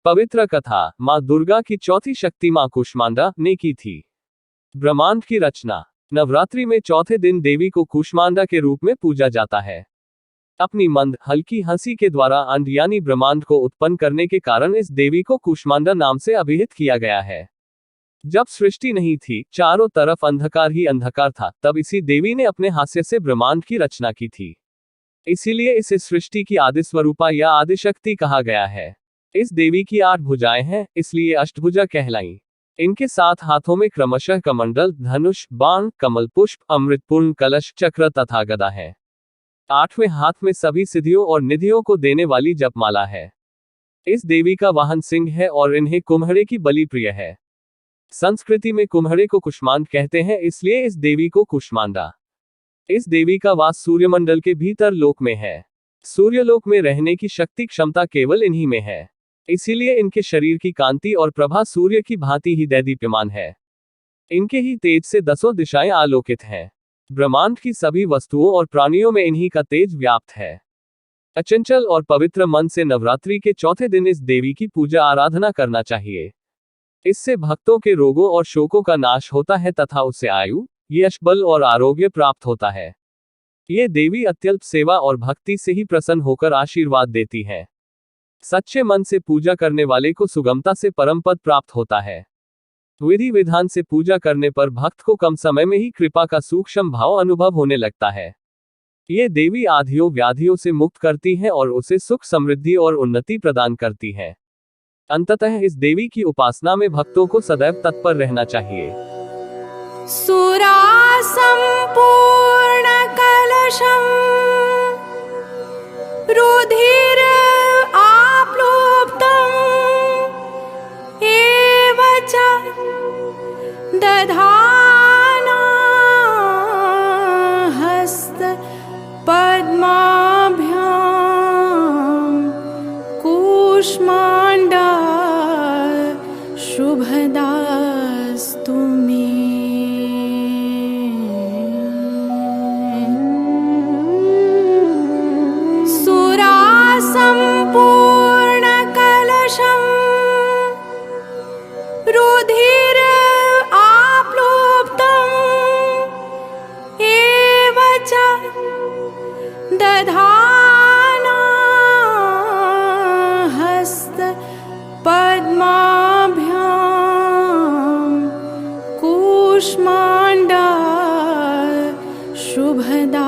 पवित्र कथा माँ दुर्गा की चौथी शक्ति माँ कूष्मांडा ने की थी। ब्रह्मांड की रचना। नवरात्रि में चौथे दिन देवी को कूष्मांडा के रूप में पूजा जाता है। अपनी मंद हल्की हंसी के द्वारा अंड यानी ब्रह्मांड को उत्पन्न करने के कारण इस देवी को कूष्मांडा नाम से अभिहित किया गया है। जब सृष्टि नहीं थी, चारों तरफ अंधकार ही अंधकार था, तब इसी देवी ने अपने हास्य से ब्रह्मांड की रचना की थी। इसीलिए इसे सृष्टि की आदि स्वरूपा या आदिशक्ति कहा गया है। इस देवी की 8 भुजाएं हैं, इसलिए अष्टभुजा कहलाई। इनके 7 हाथों में क्रमशः कमंडल, धनुष, बाण, कमल पुष्प, अमृतपूर्ण कलश, चक्र तथा गदा है। 8वें हाथ में सभी सिद्धियों और निधियों को देने वाली जपमाला है। इस देवी का वाहन सिंह है और इन्हें कुम्हड़े की बलि प्रिय है। संस्कृति में कुम्हड़े को कुष्मांड कहते हैं, इसलिए इस देवी को कूष्मांडा। इस देवी का वास सूर्यमंडल के भीतर लोक में है। सूर्यलोक में रहने की शक्ति क्षमता केवल इन्हीं में है। इसीलिए इनके शरीर की कांति और प्रभा सूर्य की भांति ही दैदीप्यमान है। इनके ही तेज से 10 दिशाएं आलोकित हैं। ब्रह्मांड की सभी वस्तुओं और प्राणियों में इन्हीं का तेज व्याप्त है। अचंचल और पवित्र मन से नवरात्रि के चौथे दिन इस देवी की पूजा आराधना करना चाहिए। इससे भक्तों के रोगों और शोकों का नाश होता है तथा उसे आयु, यश, बल और आरोग्य प्राप्त होता है। ये देवी अत्यल्प सेवा और भक्ति से ही प्रसन्न होकर आशीर्वाद देती है। सच्चे मन से पूजा करने वाले को सुगमता से परम पद प्राप्त होता है। विधि विधान से पूजा करने पर भक्त को कम समय में ही कृपा का सूक्ष्म भाव अनुभव होने लगता है। ये देवी आधियों व्याधियों से मुक्त करती हैं और उसे सुख, समृद्धि और उन्नति प्रदान करती है। अंततः इस देवी की उपासना में भक्तों को सदैव तत्पर रहना चाहिए। सुरा संपूर्ण कलशम रुधिर आप्लुप्तम् एव च दधाना हस्त पद्माभ्यां कूष्मांडा शुभदास्तु मे। सुरा संपूर्ण कलशम रुधिर आप्लुप्तम् एव च दधाना हस्त पद्माभ्यां कूष्मांडा शुभदा।